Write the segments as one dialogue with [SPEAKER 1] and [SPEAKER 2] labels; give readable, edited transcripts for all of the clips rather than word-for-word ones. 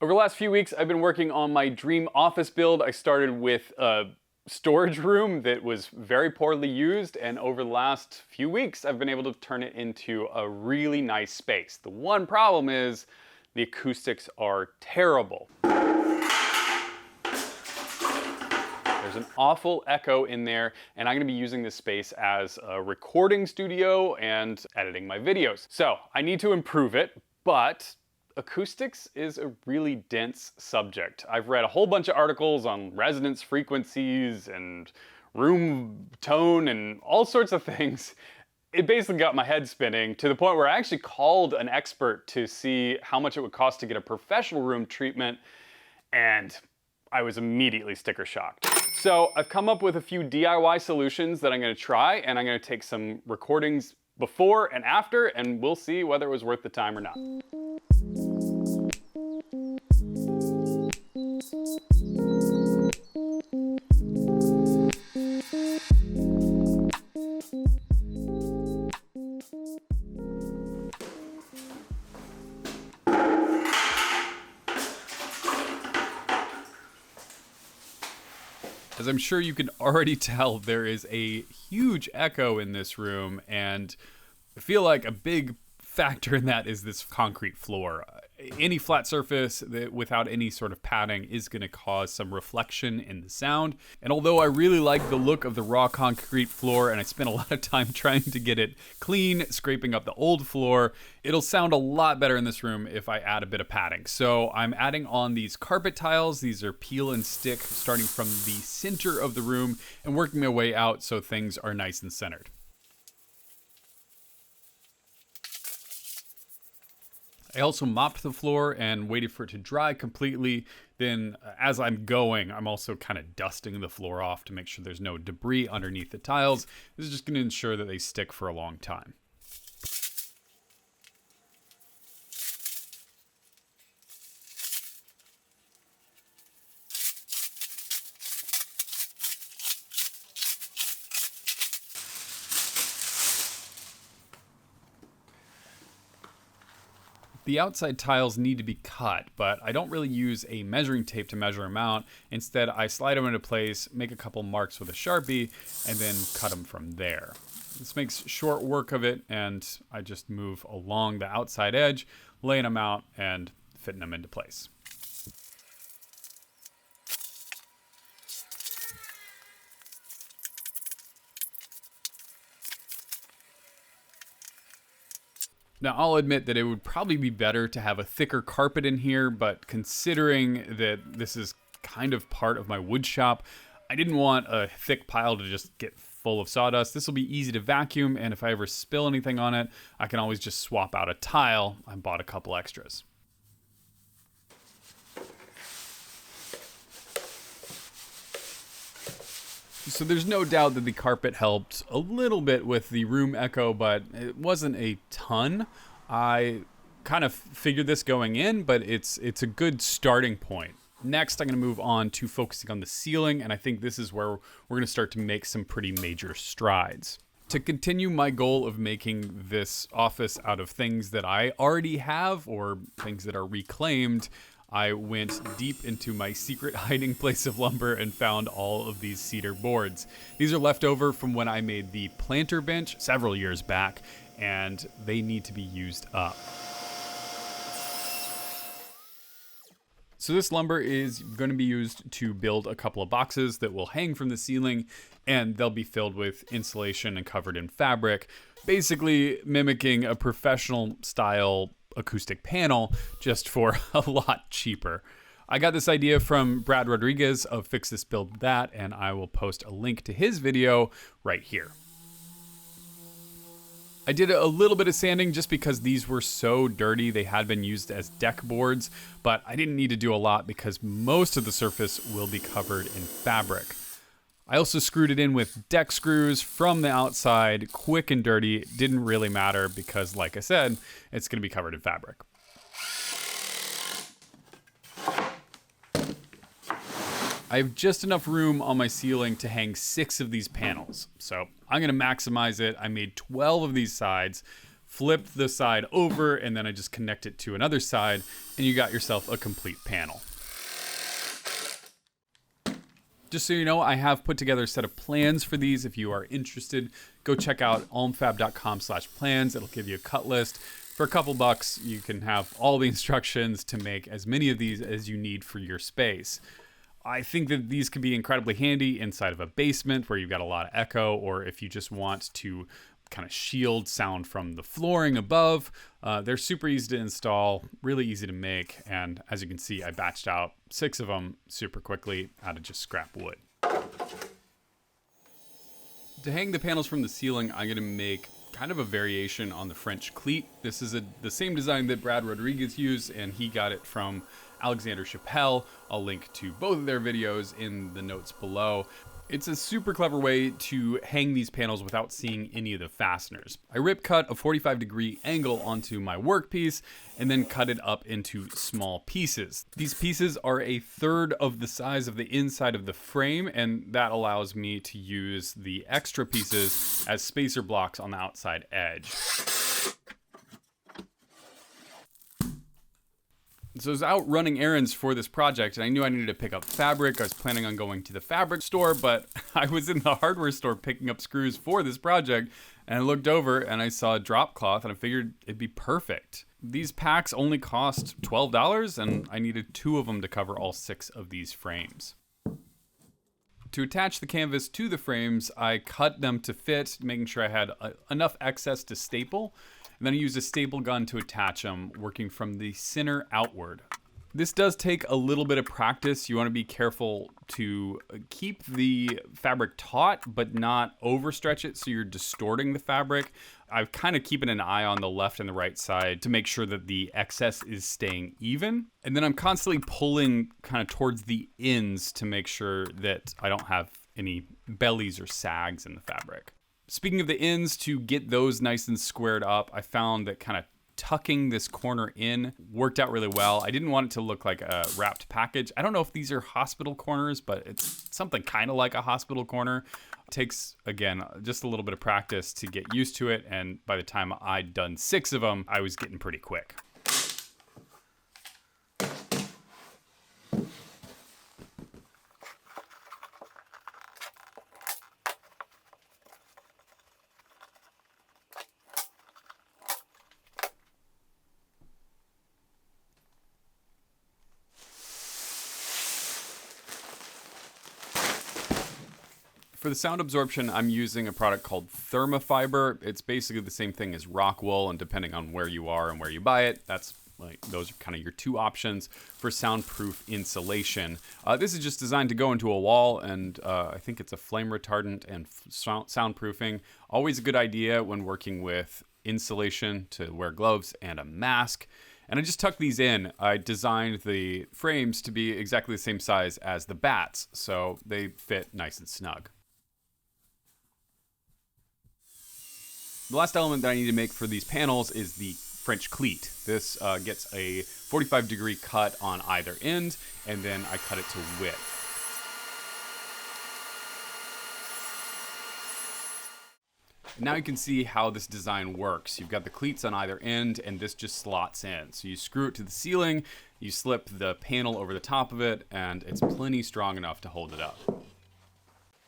[SPEAKER 1] Over the last few weeks, I've been working on my dream office build. I started with a storage room that was very poorly used, and over the last few weeks, I've been able to turn it into a really nice space. The one problem is the acoustics are terrible. There's an awful echo in there, and I'm gonna be using this space as a recording studio and editing my videos. So I need to improve it, but acoustics is a really dense subject. I've read a whole bunch of articles on resonance frequencies and room tone and all sorts of things. It basically got my head spinning to the point where I actually called an expert to see how much it would cost to get a professional room treatment, and I was immediately sticker shocked. So I've come up with a few DIY solutions that I'm gonna try, and I'm gonna take some recordings before and after, and we'll see whether it was worth the time or not. As I'm sure you can already tell, there is a huge echo in this room, and I feel like a big factor in that is this concrete floor. Any flat surface that without any sort of padding is going to cause some reflection in the sound. And although I really like the look of the raw concrete floor, and I spent a lot of time trying to get it clean, scraping up the old floor, it'll sound a lot better in this room if I add a bit of padding. So I'm adding on these carpet tiles. These are peel and stick, starting from the center of the room and working my way out so things are nice and centered. I also mopped the floor and waited for it to dry completely. Then as I'm going, I'm also kind of dusting the floor off to make sure there's no debris underneath the tiles. This is just going to ensure that they stick for a long time. The outside tiles need to be cut, but I don't really use a measuring tape to measure them out. Instead, I slide them into place, make a couple marks with a Sharpie, and then cut them from there. This makes short work of it, and I just move along the outside edge, laying them out and fitting them into place. Now, I'll admit that it would probably be better to have a thicker carpet in here, but considering that this is kind of part of my wood shop, I didn't want a thick pile to just get full of sawdust. This will be easy to vacuum, and if I ever spill anything on it, I can always just swap out a tile. I bought a couple extras. So there's no doubt that the carpet helped a little bit with the room echo, but it wasn't a ton. I kind of figured this going in, but it's a good starting point. Next, I'm going to move on to focusing on the ceiling, and I think this is where we're going to start to make some pretty major strides. To continue my goal of making this office out of things that I already have or things that are reclaimed, I went deep into my secret hiding place of lumber and found all of these cedar boards. These are left over from when I made the planter bench several years back, and they need to be used up. So this lumber is going to be used to build a couple of boxes that will hang from the ceiling, and they'll be filled with insulation and covered in fabric, basically mimicking a professional style acoustic panel, just for a lot cheaper. I got this idea from Brad Rodriguez of Fix This Build That, and I will post a link to his video right here. I did a little bit of sanding just because these were so dirty. They had been used as deck boards, but I didn't need to do a lot because most of the surface will be covered in fabric. I also screwed it in with deck screws from the outside, quick and dirty. It didn't really matter because, like I said, it's going to be covered in fabric. I have just enough room on my ceiling to hang 6 of these panels, so I'm going to maximize it. I made 12 of these sides, flip the side over, and then I just connect it to another side, and you got yourself a complete panel. Just so you know, I have put together a set of plans for these. If you are interested, go check out almfab.com/plans. It'll give you a cut list. For a couple bucks, you can have all the instructions to make as many of these as you need for your space. I think that these can be incredibly handy inside of a basement where you've got a lot of echo, or if you just want to kind of shield sound from the flooring above. They're super easy to install, really easy to make, and as you can see, I batched out 6 of them super quickly out of just scrap wood. To hang the panels from the ceiling, I'm going to make kind of a variation on the French cleat. This is the same design that Brad Rodriguez used, and he got it from Alexander Chappelle. I'll link to both of their videos in the notes below. It's a super clever way to hang these panels without seeing any of the fasteners. I rip cut a 45-degree angle onto my workpiece and then cut it up into small pieces. These pieces are a third of the size of the inside of the frame, and that allows me to use the extra pieces as spacer blocks on the outside edge. So I was out running errands for this project, and I knew I needed to pick up fabric. I was planning on going to the fabric store, but I was in the hardware store picking up screws for this project, and I looked over and I saw a drop cloth, and I figured it'd be perfect. These packs only cost $12, and I needed 2 of them to cover all 6 of these frames. To attach the canvas to the frames, I cut them to fit, making sure I had enough excess to staple. And then I used a staple gun to attach them, working from the center outward. This does take a little bit of practice. You want to be careful to keep the fabric taut, but not overstretch it so you're distorting the fabric. I'm kind of keeping an eye on the left and the right side to make sure that the excess is staying even. And then I'm constantly pulling kind of towards the ends to make sure that I don't have any bellies or sags in the fabric. Speaking of the ends, to get those nice and squared up, I found that kind of tucking this corner in worked out really well. I didn't want it to look like a wrapped package. I don't know if these are hospital corners, but it's something kind of like a hospital corner. It takes, again, just a little bit of practice to get used to it, and by the time I'd done 6 of them, I was getting pretty quick. For the sound absorption, I'm using a product called Thermafiber. It's basically the same thing as rock wool, and depending on where you are and where you buy it, those are kind of your 2 options for soundproof insulation. This is just designed to go into a wall, and I think it's a flame retardant and soundproofing. Always a good idea when working with insulation to wear gloves and a mask. And I just tucked these in. I designed the frames to be exactly the same size as the bats, so they fit nice and snug. The last element that I need to make for these panels is the French cleat. This gets a 45-degree cut on either end, and then I cut it to width. Now you can see how this design works. You've got the cleats on either end, and this just slots in. So you screw it to the ceiling, you slip the panel over the top of it, and it's plenty strong enough to hold it up.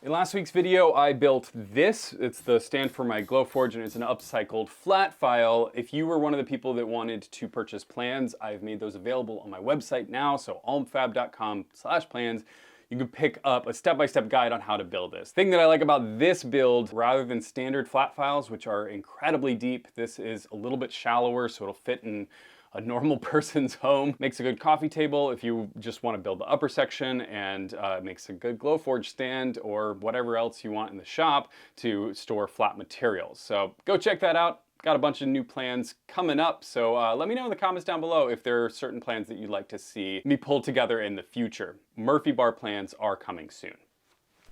[SPEAKER 1] In last week's video, I built this. It's the stand for my Glowforge, and it's an upcycled flat file. If you were one of the people that wanted to purchase plans, I've made those available on my website now, so almfab.com/plans. You can pick up a step-by-step guide on how to build this. Thing that I like about this build, rather than standard flat files, which are incredibly deep, this is a little bit shallower, so it'll fit in a normal person's home. Makes a good coffee table if you just want to build the upper section, and makes a good Glowforge stand or whatever else you want in the shop to store flat materials. So go check that out. Got a bunch of new plans coming up, so let me know in the comments down below if there are certain plans that you'd like to see me pull together in the future. Murphy bar plans are coming soon.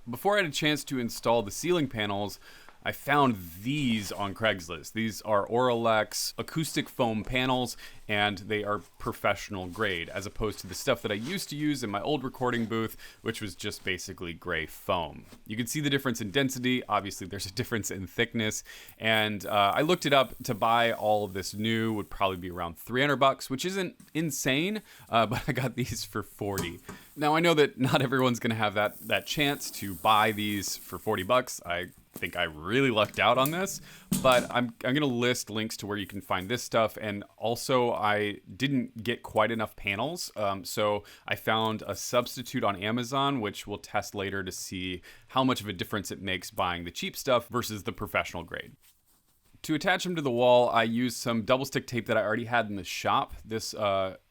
[SPEAKER 1] Before I had a chance to install the ceiling panels, I found these on Craigslist. These are Oralx acoustic foam panels, and they are professional grade, as opposed to the stuff that I used to use in my old recording booth, which was just basically gray foam. You can see the difference in density. Obviously, there's a difference in thickness, and I looked it up. To buy all of this new would probably be around $300, which isn't insane, but I got these for $40. Now, I know that not everyone's gonna have that chance to buy these for $40. I think I really lucked out on this, but I'm gonna list links to where you can find this stuff. And also, I didn't get quite enough panels, so I found a substitute on Amazon, which we'll test later to see how much of a difference it makes buying the cheap stuff versus the professional grade. To attach them to the wall, I used some double stick tape that I already had in the shop. This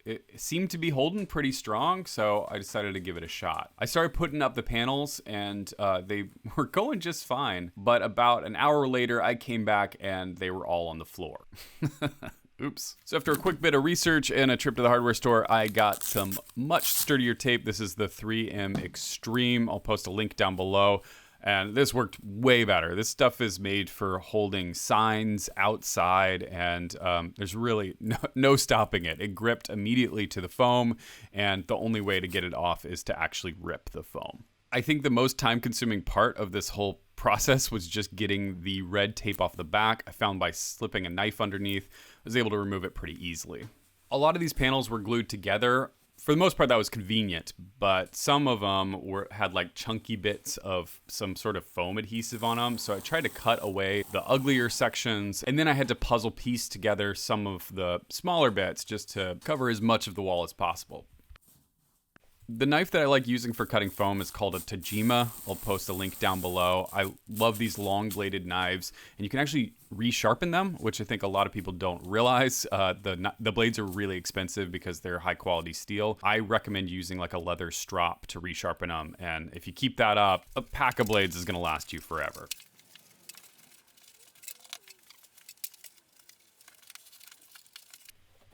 [SPEAKER 1] it seemed to be holding pretty strong, so I decided to give it a shot. I started putting up the panels, and they were going just fine. But about an hour later, I came back and they were all on the floor. Oops. So after a quick bit of research and a trip to the hardware store, I got some much sturdier tape. This is the 3M Extreme. I'll post a link down below. And this worked way better. This stuff is made for holding signs outside, and there's really no stopping it. It gripped immediately to the foam, and the only way to get it off is to actually rip the foam. I think the most time-consuming part of this whole process was just getting the red tape off the back. I found by slipping a knife underneath, I was able to remove it pretty easily. A lot of these panels were glued together. For the most part, that was convenient, but some of them had like chunky bits of some sort of foam adhesive on them. So I tried to cut away the uglier sections, and then I had to puzzle piece together some of the smaller bits just to cover as much of the wall as possible. The knife that I like using for cutting foam is called a Tajima. I'll post a link down below. I love these long bladed knives, and you can actually resharpen them, which I think a lot of people don't realize. The blades are really expensive because they're high quality steel. I recommend using like a leather strop to resharpen them, and if you keep that up, a pack of blades is gonna last you forever.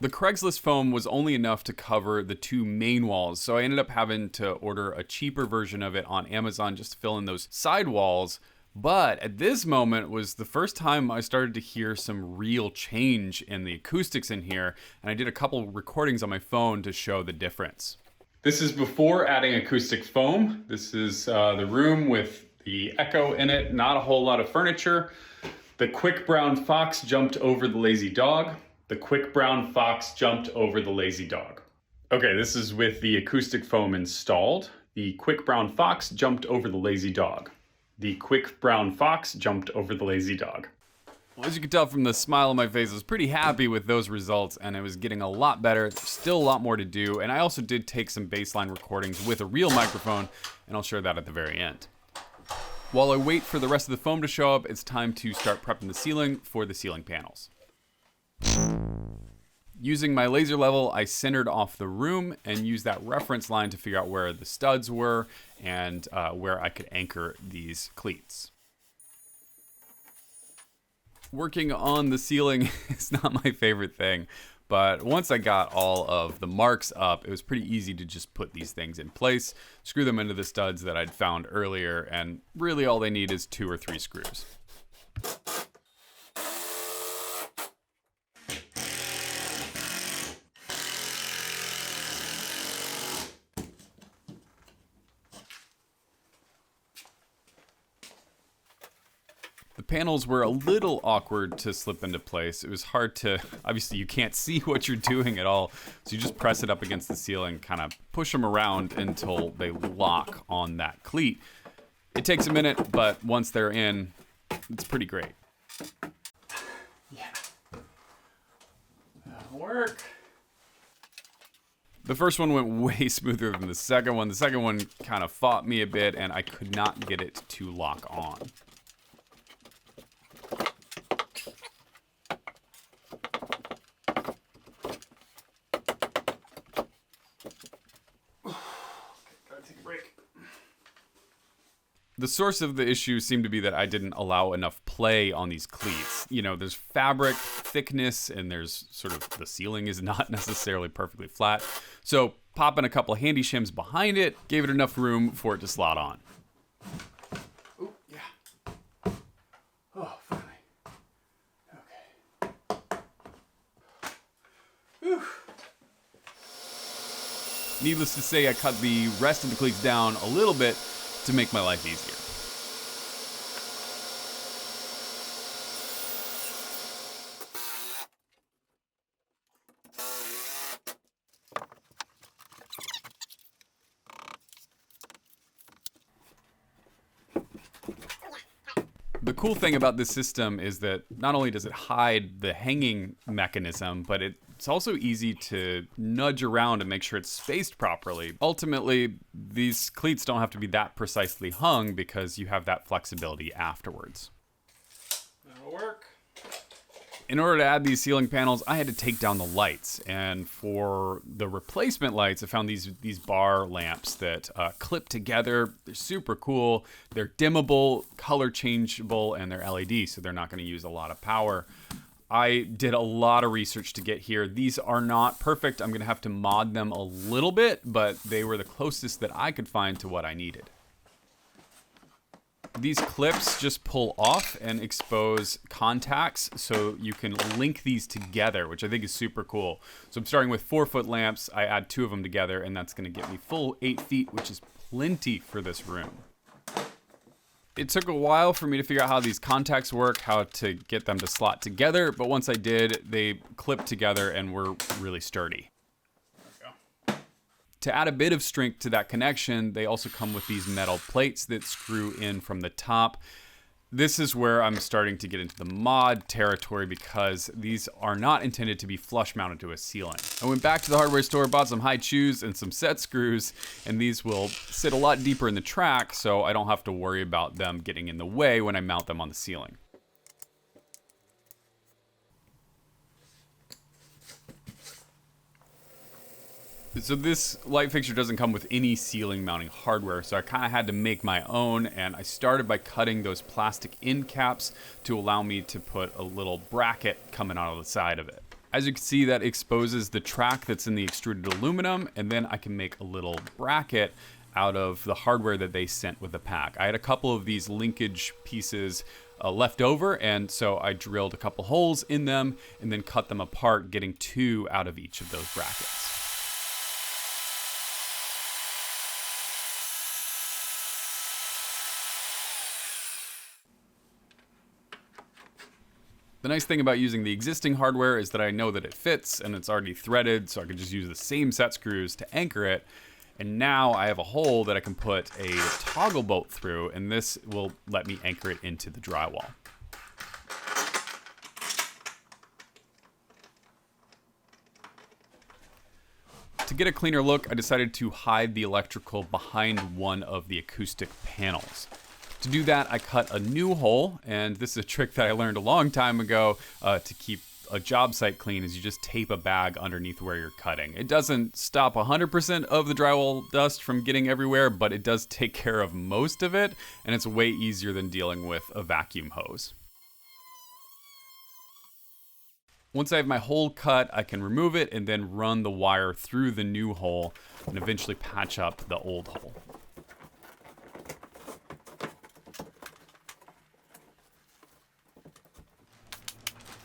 [SPEAKER 1] The Craigslist foam was only enough to cover the two main walls, so I ended up having to order a cheaper version of it on Amazon just to fill in those side walls. But at this moment was the first time I started to hear some real change in the acoustics in here, and I did a couple recordings on my phone to show the difference. This is before adding acoustic foam. This is the room with the echo in it, not a whole lot of furniture. The quick brown fox jumped over the lazy dog. The quick brown fox jumped over the lazy dog. Okay, this is with the acoustic foam installed. The quick brown fox jumped over the lazy dog. The quick brown fox jumped over the lazy dog. Well, as you can tell from the smile on my face, I was pretty happy with those results, and it was getting a lot better. There's still a lot more to do, and I also did take some baseline recordings with a real microphone, and I'll share that at the very end. While I wait for the rest of the foam to show up, it's time to start prepping the ceiling for the ceiling panels. Using my laser level, I centered off the room and used that reference line to figure out where the studs were and where I could anchor these cleats. Working on the ceiling is not my favorite thing, but once I got all of the marks up, it was pretty easy to just put these things in place, screw them into the studs that I'd found earlier, and really all they need is 2 or 3 screws. The panels were a little awkward to slip into place. It was hard to, obviously you can't see what you're doing at all, so you just press it up against the ceiling, kind of push them around until they lock on that cleat. It takes a minute, but once they're in, it's pretty great. Yeah. That'll work. The first one went way smoother than the second one. The second one kind of fought me a bit, and I could not get it to lock on. The source of the issue seemed to be that I didn't allow enough play on these cleats. You know, there's fabric thickness and there's sort of, the ceiling is not necessarily perfectly flat. So popping a couple of handy shims behind it gave it enough room for it to slot on. Ooh, yeah. Needless to say, I cut the rest of the cleats down a little bit to make my life easier. The cool thing about this system is that not only does it hide the hanging mechanism, but it's also easy to nudge around and make sure it's spaced properly. Ultimately, these cleats don't have to be that precisely hung because you have that flexibility afterwards. That'll work. In order to add these ceiling panels, I had to take down the lights. And for the replacement lights, I found these bar lamps that clip together. They're super cool. They're dimmable, color changeable, and they're LED, so they're not going to use a lot of power. I did a lot of research to get here. These are not perfect. I'm going to have to mod them a little bit, but they were the closest that I could find to what I needed. These clips just pull off and expose contacts so you can link these together, which I think is super cool. So I'm starting with 4-foot lamps. I add 2 of them together, and that's going to get me full 8 feet, which is plenty for this room. It took a while for me to figure out how these contacts work, how to get them to slot together, but once I did, they clipped together and were really sturdy. To add a bit of strength to that connection, they also come with these metal plates that screw in from the top. This is where I'm starting to get into the mod territory because these are not intended to be flush mounted to a ceiling. I went back to the hardware store, bought some high chews and some set screws, and these will sit a lot deeper in the track so I don't have to worry about them getting in the way when I mount them on the ceiling. So this light fixture doesn't come with any ceiling mounting hardware, so I kind of had to make my own, and I started by cutting those plastic end caps to allow me to put a little bracket coming out of the side of it. As you can see, that exposes the track that's in the extruded aluminum, and then I can make a little bracket out of the hardware that they sent with the pack. I had a couple of these linkage pieces left over, and so I drilled a couple holes in them and then cut them apart, getting 2 out of each of those brackets. The nice thing about using the existing hardware is that I know that it fits and it's already threaded, so I can just use the same set screws to anchor it. And now I have a hole that I can put a toggle bolt through, and this will let me anchor it into the drywall. To get a cleaner look, I decided to hide the electrical behind one of the acoustic panels. To do that, I cut a new hole, and this is a trick that I learned a long time ago to keep a job site clean, is you just tape a bag underneath where you're cutting. It doesn't stop 100% of the drywall dust from getting everywhere, but it does take care of most of it, and it's way easier than dealing with a vacuum hose. Once I have my hole cut, I can remove it and then run the wire through the new hole and eventually patch up the old hole.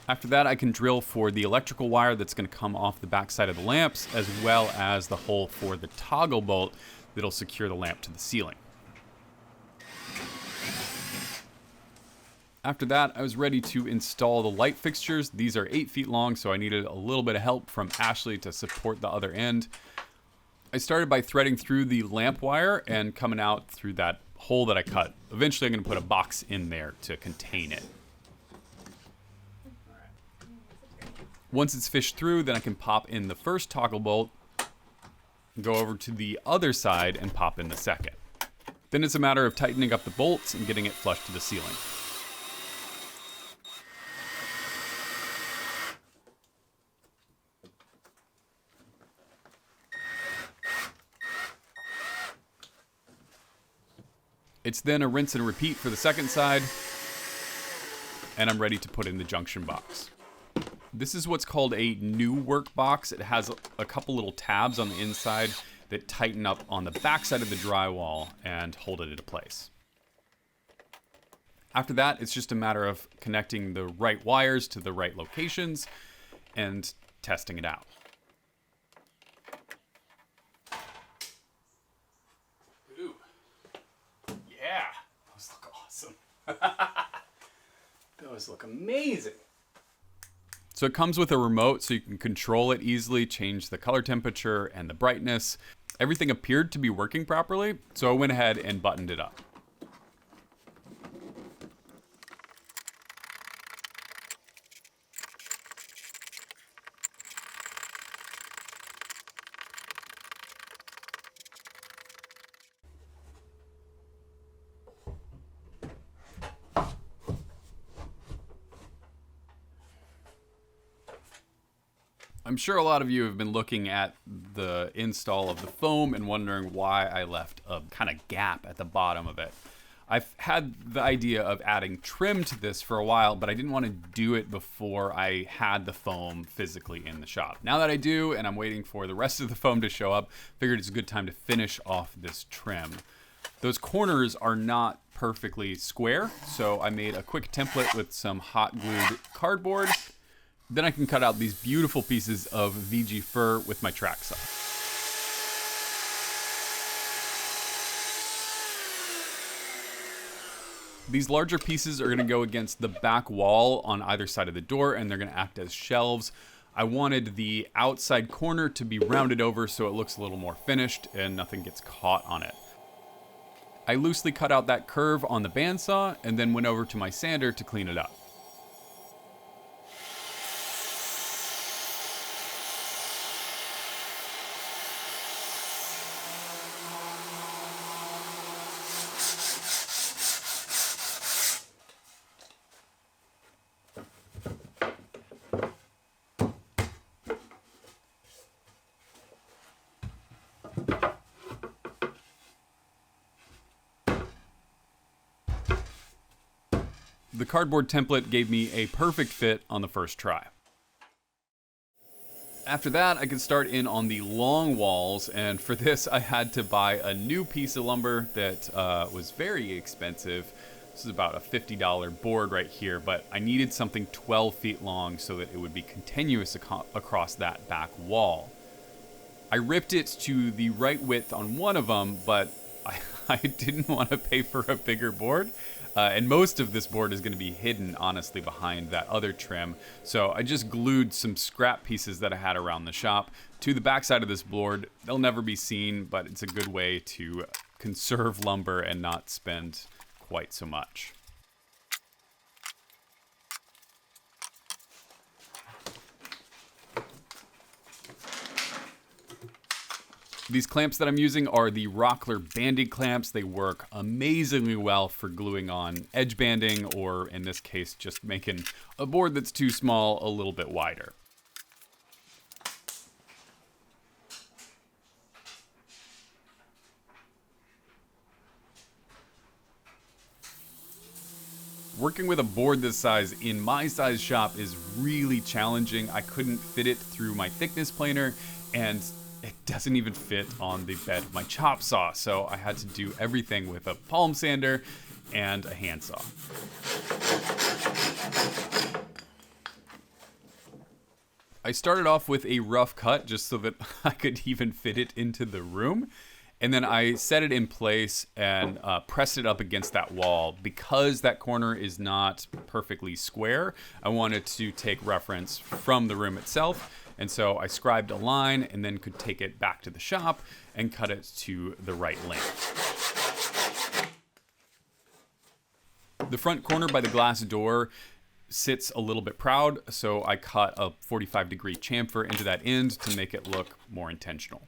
[SPEAKER 1] After that, I can drill for the electrical wire that's going to come off the backside of the lamps, as well as the hole for the toggle bolt that'll secure the lamp to the ceiling. After that, I was ready to install the light fixtures. These are 8 feet long, so I needed a little bit of help from Ashley to support the other end. I started by threading through the lamp wire and coming out through that hole that I cut. Eventually, I'm going to put a box in there to contain it. Once it's fished through, then I can pop in the first toggle bolt, go over to the other side and pop in the second. Then it's a matter of tightening up the bolts and getting it flush to the ceiling. It's then a rinse and repeat for the second side, and I'm ready to put in the junction box. This is what's called a new work box. It has a couple little tabs on the inside that tighten up on the back side of the drywall and hold it into place. After that, it's just a matter of connecting the right wires to the right locations and testing it out. Those look amazing. So it comes with a remote so you can control it easily, change the color temperature and the brightness. Everything appeared to be working properly, so I went ahead and buttoned it up. I'm sure a lot of you have been looking at the install of the foam and wondering why I left a kind of gap at the bottom of it. I've had the idea of adding trim to this for a while, but I didn't want to do it before I had the foam physically in the shop. Now that I do, and I'm waiting for the rest of the foam to show up, figured it's a good time to finish off this trim. Those corners are not perfectly square, so I made a quick template with some hot glued cardboard. Then I can cut out these beautiful pieces of VG fur with my track saw. These larger pieces are going to go against the back wall on either side of the door, and they're going to act as shelves. I wanted the outside corner to be rounded over so it looks a little more finished and nothing gets caught on it. I loosely cut out that curve on the bandsaw and then went over to my sander to clean it up. The cardboard template gave me a perfect fit on the first try. After that, I could start in on the long walls, and for this I had to buy a new piece of lumber that was very expensive. This is about a $50 board right here, but I needed something 12 feet long so that it would be continuous across that back wall. I ripped it to the right width on one of them, but I didn't want to pay for a bigger board. And most of this board is going to be hidden, honestly, behind that other trim. So I just glued some scrap pieces that I had around the shop to the backside of this board. They'll never be seen, but it's a good way to conserve lumber and not spend quite so much. These clamps that I'm using are the Rockler Bandy clamps. They work amazingly well for gluing on edge banding, or in this case, just making a board that's too small a little bit wider. Working with a board this size in my size shop is really challenging. I couldn't fit it through my thickness planer, and it doesn't even fit on the bed of my chop saw, so I had to do everything with a palm sander and a handsaw. I started off with a rough cut just so that I could even fit it into the room, and then I set it in place and pressed it up against that wall. Because that corner is not perfectly square, I wanted to take reference from the room itself. And so I scribed a line and then could take it back to the shop and cut it to the right length. The front corner by the glass door sits a little bit proud, so I cut a 45-degree chamfer into that end to make it look more intentional.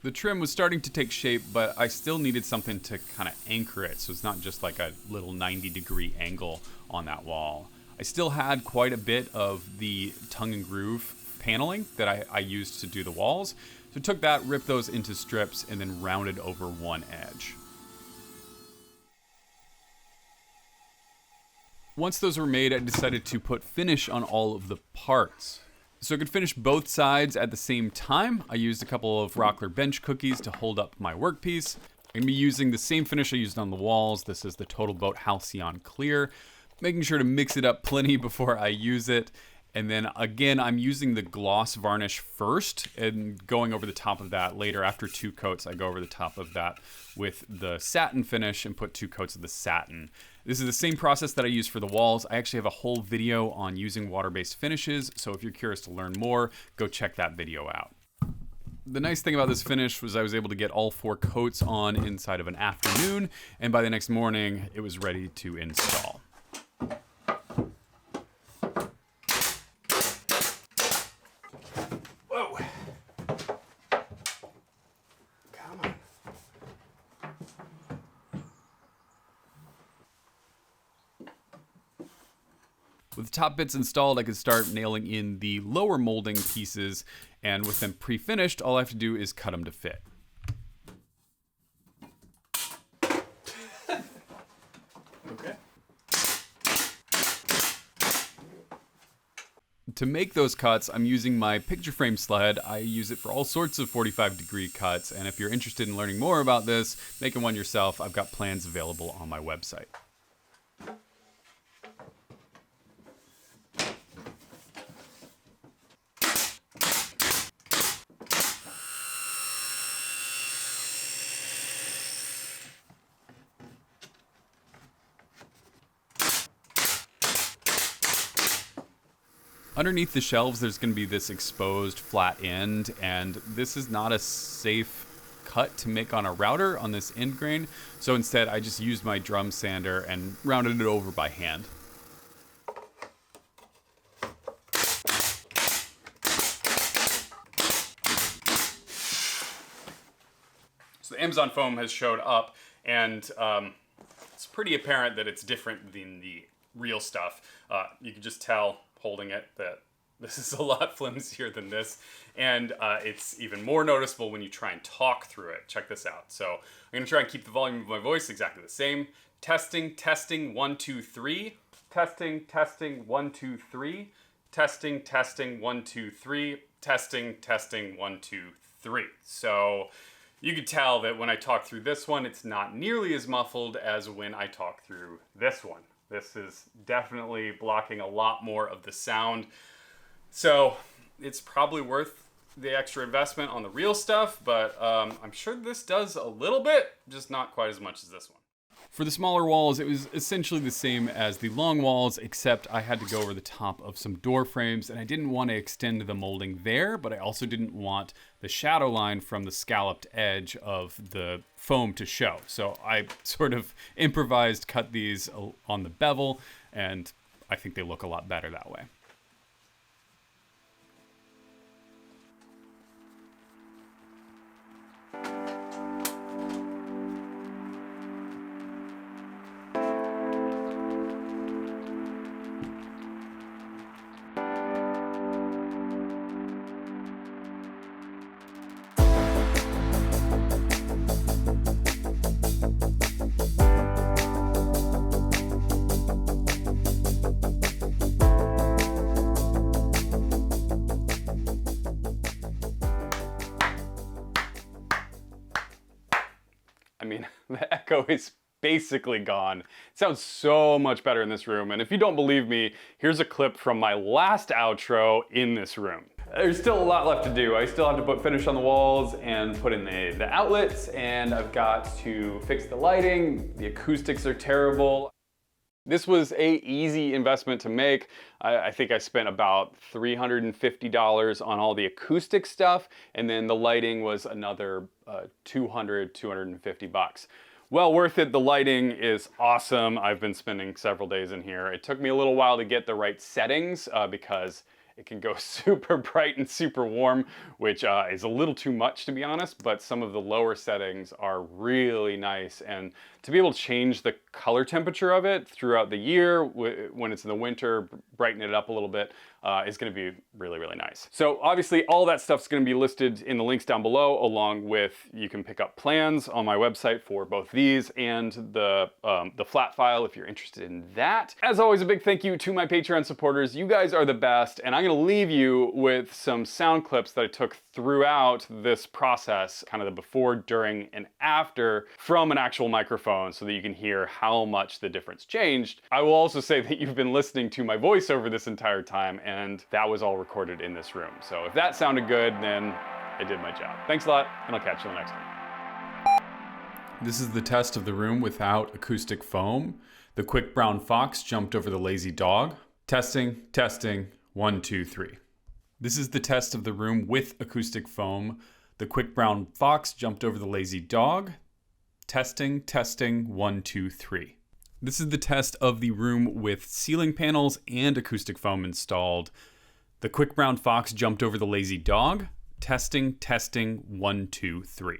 [SPEAKER 1] The trim was starting to take shape, but I still needed something to kind of anchor it, so it's not just like a little 90-degree angle on that wall. I still had quite a bit of the tongue and groove paneling that I used to do the walls, so I took that, ripped those into strips, and then rounded over one edge. Once those were made, I decided to put finish on all of the parts. So I could finish both sides at the same time. I used a couple of Rockler bench cookies to hold up my workpiece. I'm going to be using the same finish I used on the walls. This is the Total Boat Halcyon Clear. Making sure to mix it up plenty before I use it. And then again, I'm using the gloss varnish first and going over the top of that later. After 2 coats, I go over the top of that with the satin finish and put 2 coats of the satin. This is the same process that I use for the walls. I actually have a whole video on using water-based finishes, so if you're curious to learn more, go check that video out. The nice thing about this finish was I was able to get all 4 coats on inside of an afternoon, and by the next morning, it was ready to install. Whoa! Come on. With the top bits installed, I could start nailing in the lower molding pieces, and with them pre-finished, all I have to do is cut them to fit. Okay. To make those cuts, I'm using my picture frame sled. I use it for all sorts of 45-degree cuts, and if you're interested in learning more about this, making one yourself, I've got plans available on my website. Underneath the shelves, there's going to be this exposed flat end, and this is not a safe cut to make on a router on this end grain, so instead I just used my drum sander and rounded it over by hand. So the Amazon foam has showed up, and it's pretty apparent that it's different than the real stuff. You can just tell holding it that this is a lot flimsier than this, and it's even more noticeable when you try and talk through it. Check this out. So I'm going to try and keep the volume of my voice exactly the same. Testing, testing, 1, 2, 3. Testing, testing, 1, 2, 3. Testing, testing, 1, 2, 3. Testing, testing, 1, 2, 3. So you could tell that when I talk through this one, it's not nearly as muffled as when I talk through this one. This is definitely blocking a lot more of the sound. So it's probably worth the extra investment on the real stuff, but I'm sure this does a little bit, just not quite as much as this one. For the smaller walls, it was essentially the same as the long walls, except I had to go over the top of some door frames, and I didn't want to extend the molding there, but I also didn't want the shadow line from the scalloped edge of the foam to show. So I sort of improvised, cut these on the bevel, and I think they look a lot better that way. I mean, the echo is basically gone. It sounds so much better in this room. And if you don't believe me, here's a clip from my last outro in this room. There's still a lot left to do. I still have to put finish on the walls and put in the outlets, and I've got to fix the lighting. The acoustics are terrible. This was an easy investment to make. I think I spent about $350 on all the acoustic stuff, and then the lighting was another $250. Well worth it. The lighting is awesome. I've been spending several days in here. It took me a little while to get the right settings because it can go super bright and super warm, which is a little too much, to be honest, but some of the lower settings are really nice. And to be able to change the color temperature of it throughout the year, when it's in the winter, brighten it up a little bit, is gonna be really, really nice. So obviously all that stuff's gonna be listed in the links down below, along with, you can pick up plans on my website for both these and the flat file if you're interested in that. As always, a big thank you to my Patreon supporters. You guys are the best, and I'm gonna leave you with some sound clips that I took throughout this process, kind of the before, during, and after, from an actual microphone so that you can hear how much the difference changed. I will also say that you've been listening to my voiceover this entire time, and that was all recorded in this room. So if that sounded good, then I did my job. Thanks a lot, and I'll catch you in the next one. This is the test of the room without acoustic foam. The quick brown fox jumped over the lazy dog. Testing, testing, 1, 2, 3. This is the test of the room with acoustic foam. The quick brown fox jumped over the lazy dog. Testing, testing, 1, 2, 3. This is the test of the room with ceiling panels and acoustic foam installed. The quick brown fox jumped over the lazy dog. Testing, testing, 1, 2, 3.